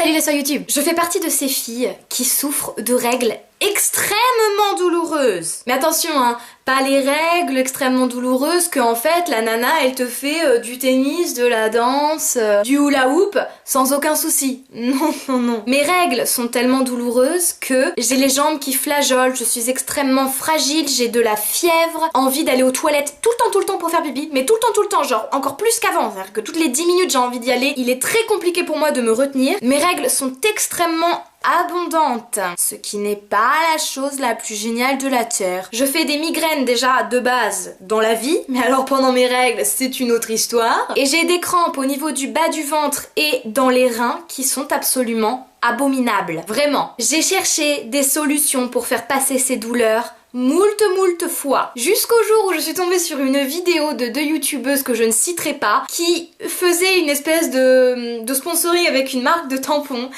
Salut les sur YouTube. Je fais partie de ces filles qui souffrent de règles extrêmement douloureuses. Mais attention hein, pas les règles extrêmement douloureuses que en fait la nana elle te fait du tennis, de la danse, du hula hoop sans aucun souci. Non, non, non. Mes règles sont tellement douloureuses que j'ai les jambes qui flageolent, je suis extrêmement fragile, j'ai de la fièvre, envie d'aller aux toilettes tout le temps pour faire pipi, mais tout le temps, genre encore plus qu'avant, c'est-à-dire que toutes les 10 minutes j'ai envie d'y aller, il est très compliqué pour moi de me retenir. Mes règles sont extrêmement abondante, ce qui n'est pas la chose la plus géniale de la terre. Je fais des migraines déjà de base dans la vie, mais alors pendant mes règles c'est une autre histoire. Et j'ai des crampes au niveau du bas du ventre et dans les reins qui sont absolument abominables. Vraiment. J'ai cherché des solutions pour faire passer ces douleurs moult fois. Jusqu'au jour où je suis tombée sur une vidéo de deux youtubeuses que je ne citerai pas, qui faisaient une espèce de sponsoring avec une marque de tampons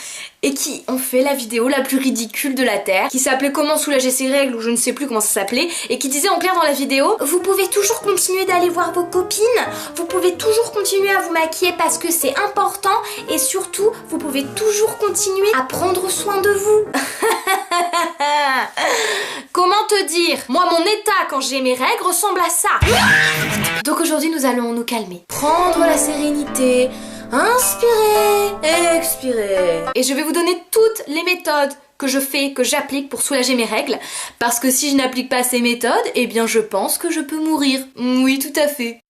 et qui ont fait la vidéo la plus ridicule de la terre, qui s'appelait Comment soulager ses règles ou je ne sais plus comment ça s'appelait, et qui disait en clair dans la vidéo: vous pouvez toujours continuer d'aller voir vos copines, vous pouvez toujours continuer à vous maquiller parce que c'est important, et surtout vous pouvez toujours continuer à prendre soin de vous. Comment te dire? Moi mon état quand j'ai mes règles ressemble à ça. Donc aujourd'hui nous allons nous calmer, prendre la sérénité, inspirer, expirer. Et je vais vous donner toutes les méthodes que je fais, que j'applique pour soulager mes règles. Parce que si je n'applique pas ces méthodes, eh bien je pense que je peux mourir. Oui, tout à fait.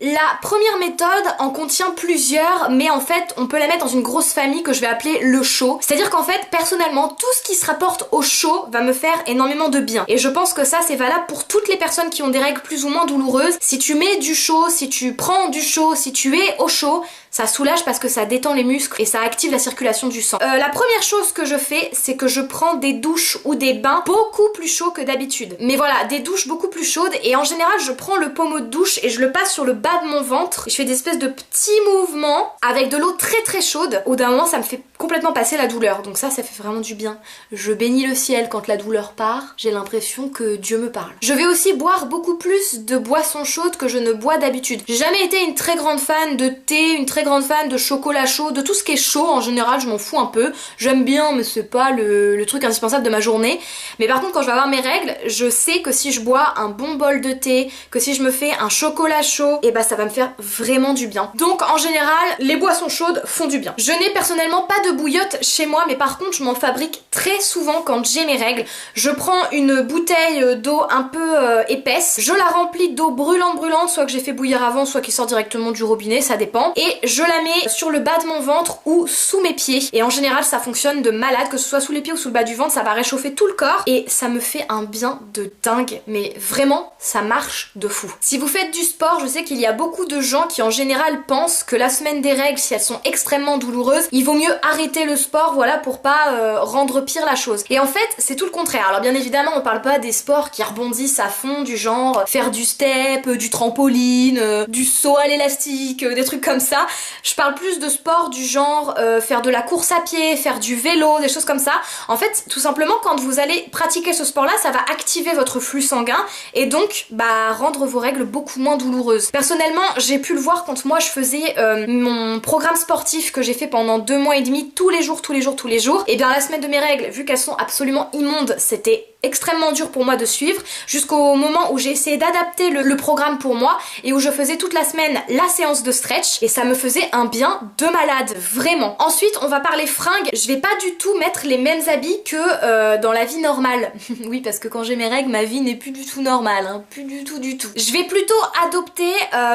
La première méthode en contient plusieurs, mais en fait on peut la mettre dans une grosse famille que je vais appeler le chaud. C'est-à-dire qu'en fait personnellement tout ce qui se rapporte au chaud va me faire énormément de bien. Et je pense que ça c'est valable pour toutes les personnes qui ont des règles plus ou moins douloureuses. Si tu mets du chaud, si tu prends du chaud, si tu es au chaud, ça soulage parce que ça détend les muscles et ça active la circulation du sang. La première chose que je fais, c'est que je prends des douches ou des bains beaucoup plus chauds que d'habitude. Mais voilà, des douches beaucoup plus chaudes, et en général je prends le pommeau de douche et je le passe sur le bas de mon ventre. Je fais des espèces de petits mouvements avec de l'eau très chaude. Au d'un moment ça me fait complètement passer la douleur, donc ça fait vraiment du bien. Je bénis le ciel quand la douleur part, j'ai l'impression que Dieu me parle. Je vais aussi boire beaucoup plus de boissons chaudes que je ne bois d'habitude. J'ai jamais été une très grande fan de thé, une très grande fan de chocolat chaud, de tout ce qui est chaud en général je m'en fous un peu. J'aime bien mais c'est pas le truc indispensable de ma journée. Mais par contre quand je vais avoir mes règles, je sais que si je bois un bon bol de thé, que si je me fais un chocolat chaud, et bah ça va me faire vraiment du bien. Donc en général les boissons chaudes font du bien. Je n'ai personnellement pas de bouillotte chez moi, mais par contre je m'en fabrique très souvent quand j'ai mes règles. Je prends une bouteille d'eau un peu épaisse, je la remplis d'eau brûlante, soit que j'ai fait bouillir avant, soit qui sort directement du robinet, ça dépend, et je la mets sur le bas de mon ventre ou sous mes pieds. Et en général ça fonctionne de malade, que ce soit sous les pieds ou sous le bas du ventre, ça va réchauffer tout le corps et ça me fait un bien de dingue. Mais vraiment ça marche de fou. Si vous faites du sport, je sais qu'il y a beaucoup de gens qui en général pensent que la semaine des règles, si elles sont extrêmement douloureuses, il vaut mieux arrêter le sport, voilà, pour pas rendre pire la chose. Et en fait c'est tout le contraire. Alors bien évidemment on parle pas des sports qui rebondissent à fond, du genre faire du step, du trampoline, du saut à l'élastique, des trucs comme ça. Je parle plus de sport du genre faire de la course à pied, faire du vélo, des choses comme ça. En fait tout simplement quand vous allez pratiquer ce sport là, ça va activer votre flux sanguin et donc bah rendre vos règles beaucoup moins douloureuses. Personnellement j'ai pu le voir quand moi je faisais mon programme sportif que j'ai fait pendant 2 mois et demi, tous les jours, et bien la semaine de mes règles, vu qu'elles sont absolument immondes, c'était extrêmement dur pour moi de suivre, jusqu'au moment où j'ai essayé d'adapter le programme pour moi et où je faisais toute la semaine la séance de stretch et ça me faisait un bien de malade, vraiment. Ensuite on va parler fringues. Je vais pas du tout mettre les mêmes habits que dans la vie normale. Oui, parce que quand j'ai mes règles ma vie n'est plus du tout normale, hein. Plus du tout. Je vais plutôt adopter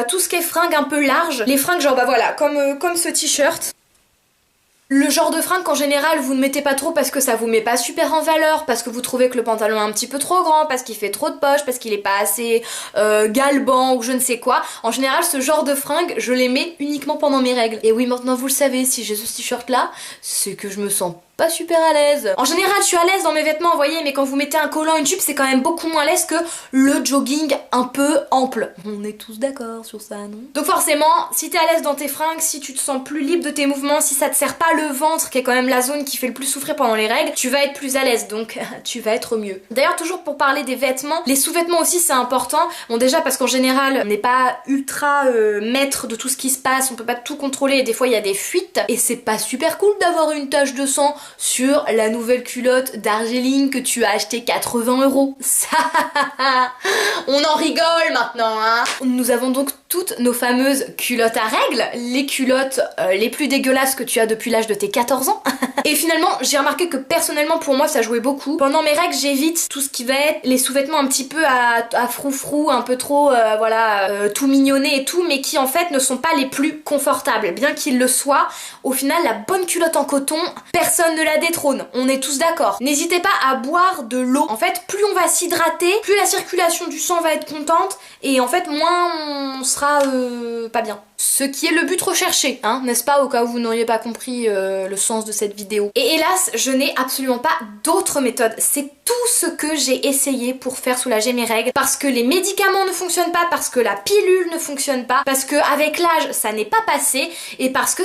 tout ce qui est fringues un peu larges, les fringues genre bah voilà comme ce t-shirt. Le genre de fringue qu'en général vous ne mettez pas trop parce que ça vous met pas super en valeur, parce que vous trouvez que le pantalon est un petit peu trop grand, parce qu'il fait trop de poches, parce qu'il est pas assez galbant ou je ne sais quoi. En général ce genre de fringue je les mets uniquement pendant mes règles. Et oui, maintenant vous le savez, si j'ai ce t-shirt là, c'est que je me sens pas super à l'aise. En général, je suis à l'aise dans mes vêtements, vous voyez, mais quand vous mettez un collant, une jupe, c'est quand même beaucoup moins à l'aise que le jogging un peu ample. On est tous d'accord sur ça, non? Donc forcément, si t'es à l'aise dans tes fringues, si tu te sens plus libre de tes mouvements, si ça te serre pas le ventre, qui est quand même la zone qui fait le plus souffrir pendant les règles, tu vas être plus à l'aise, donc tu vas être mieux. D'ailleurs, toujours pour parler des vêtements, les sous-vêtements aussi c'est important. Bon déjà parce qu'en général, on n'est pas ultra maître de tout ce qui se passe, on peut pas tout contrôler et des fois il y a des fuites et c'est pas super cool d'avoir une tache de sang sur la nouvelle culotte d'Argeline que tu as acheté 80 €. Ça, on en rigole maintenant, hein. Nous avons donc toutes nos fameuses culottes à règles, les culottes les plus dégueulasses que tu as depuis l'âge de tes 14 ans. Et finalement, j'ai remarqué que personnellement pour moi ça jouait beaucoup. Pendant mes règles, j'évite tout ce qui va être les sous-vêtements un petit peu à froufrou, un peu trop tout mignonné et tout, mais qui en fait ne sont pas les plus confortables. Bien qu'ils le soient, au final la bonne culotte en coton, personne ne la détrône. On est tous d'accord. N'hésitez pas à boire de l'eau. En fait, plus on va s'hydrater, plus la circulation du sang va être contente et en fait moins on sera pas bien. Ce qui est le but recherché, hein, n'est-ce pas, au cas où vous n'auriez pas compris le sens de cette vidéo. Et hélas, je n'ai absolument pas d'autre méthode. C'est tout ce que j'ai essayé pour faire soulager mes règles, parce que les médicaments ne fonctionnent pas, parce que la pilule ne fonctionne pas, parce que avec l'âge ça n'est pas passé, et parce que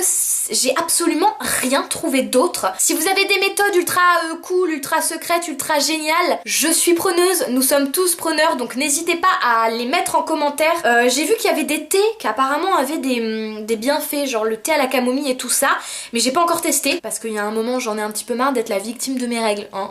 j'ai absolument rien trouvé d'autre. Si vous avez des méthodes ultra cool, ultra secrètes, ultra géniales, je suis preneuse, nous sommes tous preneurs, donc n'hésitez pas à les mettre en commentaire. J'ai vu qu'il y avait des thés qui apparemment avaient des bienfaits, genre le thé à la camomille et tout ça, mais j'ai pas encore testé, parce qu'il y a un moment j'en ai un petit peu marre d'être la victime de mes règles, hein.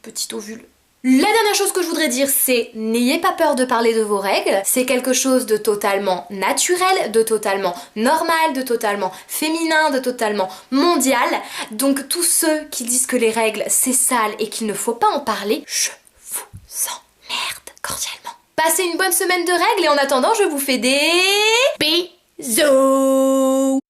Petit ovule. La dernière chose que je voudrais dire, c'est n'ayez pas peur de parler de vos règles, c'est quelque chose de totalement naturel, de totalement normal, de totalement féminin, de totalement mondial. Donc tous ceux qui disent que les règles c'est sale et qu'il ne faut pas en parler, je vous emmerde cordialement. Passez une bonne semaine de règles et en attendant je vous fais des bisous.